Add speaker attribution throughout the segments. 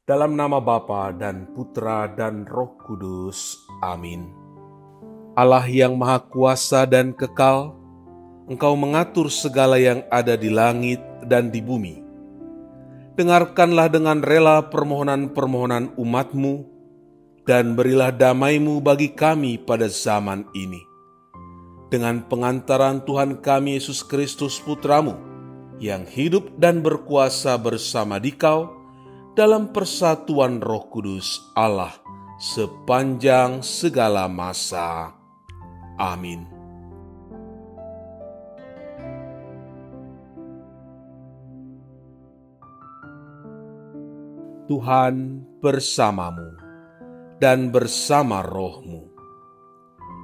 Speaker 1: Dalam nama Bapa dan Putra dan Roh Kudus. Amin. Allah yang Maha Kuasa dan Kekal, Engkau mengatur segala yang ada di langit dan di bumi. Dengarkanlah dengan rela permohonan-permohonan umat-Mu, dan berilah damai-Mu bagi kami pada zaman ini. Dengan pengantaran Tuhan kami Yesus Kristus Putra-Mu, yang hidup dan berkuasa bersama Dikau, dalam persatuan Roh Kudus Allah sepanjang segala masa. Amin. Tuhan bersamamu dan bersama rohmu.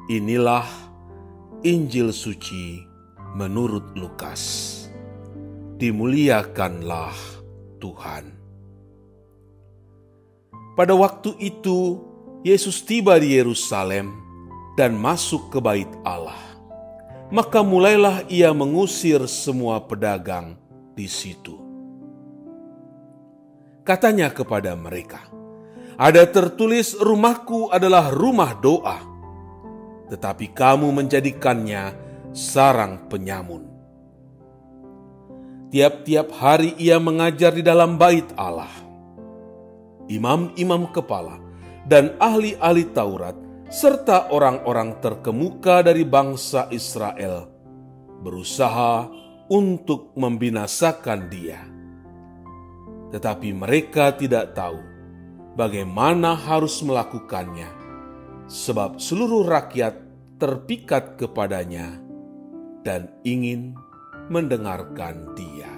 Speaker 1: Inilah Injil suci menurut Lukas. Dimuliakanlah Tuhan. Pada waktu itu, Yesus tiba di Yerusalem dan masuk ke bait Allah. Maka mulailah ia mengusir semua pedagang di situ. Katanya kepada mereka, "Ada tertulis, rumahku adalah rumah doa, tetapi kamu menjadikannya sarang penyamun." Tiap-tiap hari ia mengajar di dalam bait Allah. Imam-imam kepala dan ahli-ahli Taurat serta orang-orang terkemuka dari bangsa Israel berusaha untuk membinasakan dia. Tetapi mereka tidak tahu bagaimana harus melakukannya, sebab seluruh rakyat terpikat kepadanya dan ingin mendengarkan dia.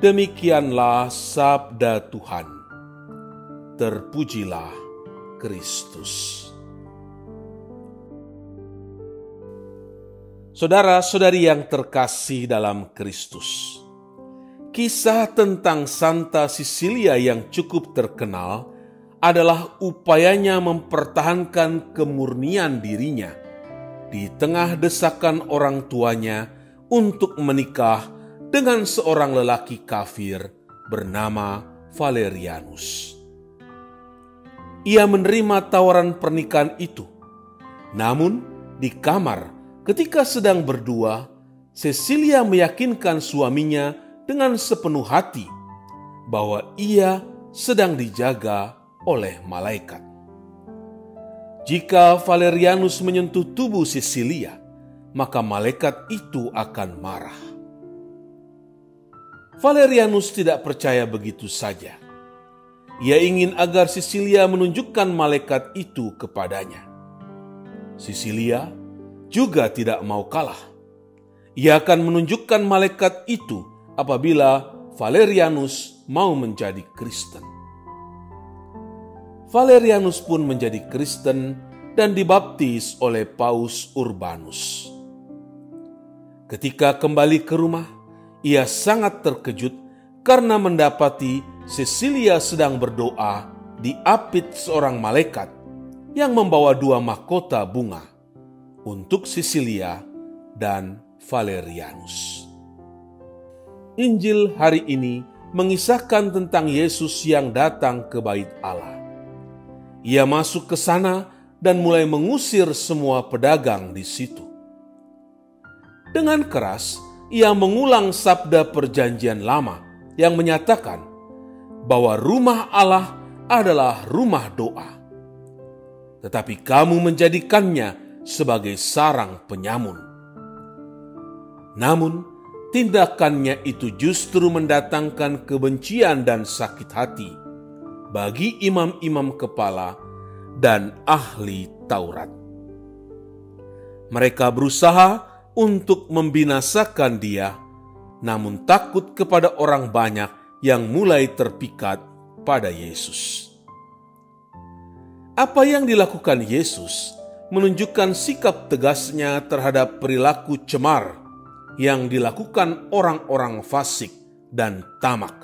Speaker 1: Demikianlah sabda Tuhan. Terpujilah Kristus. Saudara-saudari yang terkasih dalam Kristus, kisah tentang Santa Sisilia yang cukup terkenal adalah upayanya mempertahankan kemurnian dirinya di tengah desakan orang tuanya untuk menikah dengan seorang lelaki kafir bernama Valerianus. Ia menerima tawaran pernikahan itu. Namun, di kamar ketika sedang berdua, Sisilia meyakinkan suaminya dengan sepenuh hati bahwa ia sedang dijaga oleh malaikat. Jika Valerianus menyentuh tubuh Sisilia, maka malaikat itu akan marah. Valerianus tidak percaya begitu saja. Ia ingin agar Sisilia menunjukkan malaikat itu kepadanya. Sisilia juga tidak mau kalah. Ia akan menunjukkan malaikat itu apabila Valerianus mau menjadi Kristen. Valerianus pun menjadi Kristen dan dibaptis oleh Paus Urbanus. Ketika kembali ke rumah, ia sangat terkejut karena mendapati Sisilia sedang berdoa diapit seorang malaikat yang membawa 2 mahkota bunga untuk Sisilia dan Valerianus. Injil hari ini mengisahkan tentang Yesus yang datang ke bait Allah. Ia masuk ke sana dan mulai mengusir semua pedagang di situ. Dengan keras, ia mengulang sabda perjanjian lama yang menyatakan bahwa rumah Allah adalah rumah doa. Tetapi kamu menjadikannya sebagai sarang penyamun. Namun, tindakannya itu justru mendatangkan kebencian dan sakit hati bagi imam-imam kepala dan ahli Taurat. Mereka berusaha untuk membinasakan dia, namun takut kepada orang banyak yang mulai terpikat pada Yesus. Apa yang dilakukan Yesus menunjukkan sikap tegasnya terhadap perilaku cemar yang dilakukan orang-orang fasik dan tamak.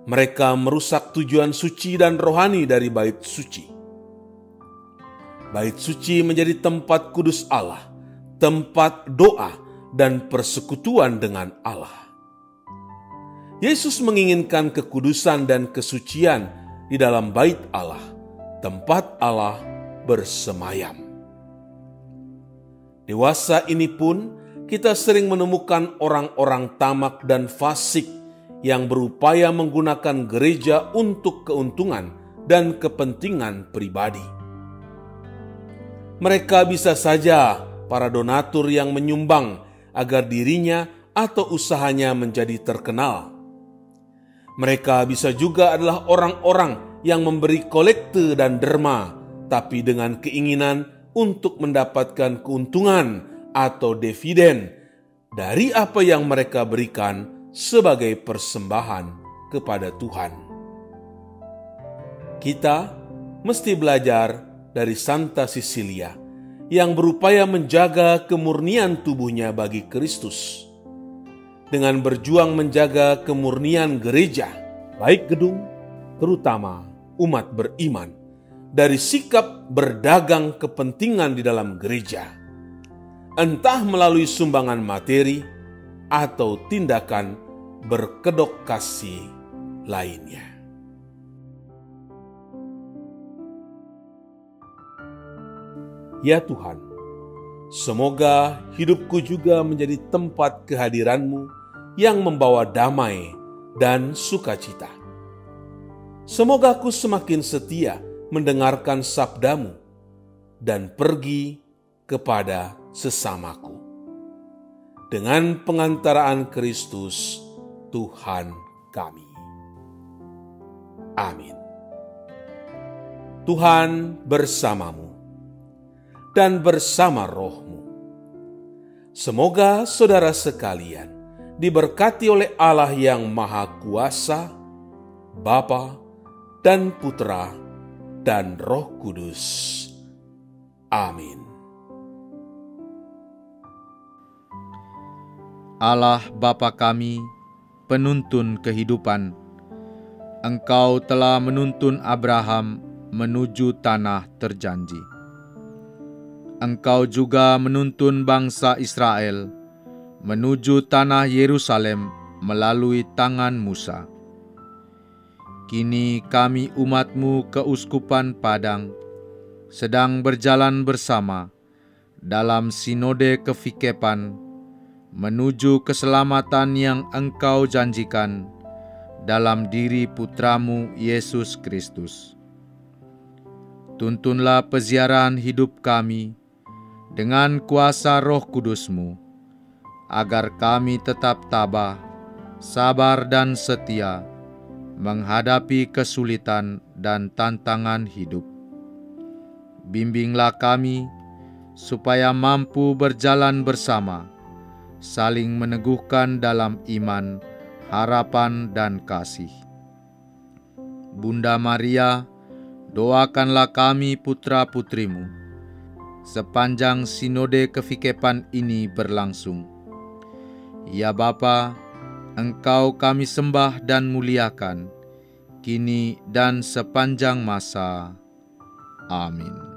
Speaker 1: Mereka merusak tujuan suci dan rohani dari bait suci. Bait suci menjadi tempat kudus Allah, tempat doa dan persekutuan dengan Allah. Yesus menginginkan kekudusan dan kesucian di dalam bait Allah, tempat Allah bersemayam. Dewasa ini pun kita sering menemukan orang-orang tamak dan fasik yang berupaya menggunakan gereja untuk keuntungan dan kepentingan pribadi. Mereka bisa saja para donatur yang menyumbang agar dirinya atau usahanya menjadi terkenal. Mereka bisa juga adalah orang-orang yang memberi kolekte dan derma, tapi dengan keinginan untuk mendapatkan keuntungan atau dividen dari apa yang mereka berikan sebagai persembahan kepada Tuhan. Kita mesti belajar dari Santa Cecilia yang berupaya menjaga kemurnian tubuhnya bagi Kristus. Dengan berjuang menjaga kemurnian gereja, baik gedung, terutama umat beriman, dari sikap berdagang kepentingan di dalam gereja, entah melalui sumbangan materi atau tindakan berkedok kasih lainnya. Ya Tuhan, semoga hidupku juga menjadi tempat kehadiran-Mu yang membawa damai dan sukacita. Semoga aku semakin setia mendengarkan sabda-Mu dan pergi kepada sesamaku. Dengan pengantaraan Kristus, Tuhan kami. Amin. Tuhan bersamamu dan bersama roh-Mu. Semoga saudara sekalian diberkati oleh Allah yang Maha Kuasa, Bapa dan Putra dan Roh Kudus. Amin.
Speaker 2: Allah Bapa kami, penuntun kehidupan, Engkau telah menuntun Abraham menuju tanah terjanji. Engkau juga menuntun bangsa Israel menuju tanah Yerusalem melalui tangan Musa. Kini kami umat-Mu keuskupan Padang sedang berjalan bersama dalam sinode kefikepan menuju keselamatan yang Engkau janjikan dalam diri Putra-Mu Yesus Kristus. Tuntunlah peziarahan hidup kami dengan kuasa Roh Kudus-Mu, agar kami tetap tabah, sabar dan setia menghadapi kesulitan dan tantangan hidup. Bimbinglah kami supaya mampu berjalan bersama, saling meneguhkan dalam iman, harapan dan kasih. Bunda Maria, doakanlah kami putra-putrimu sepanjang sinode kefikepan ini berlangsung. Ya Bapa, Engkau kami sembah dan muliakan, kini dan sepanjang masa. Amin.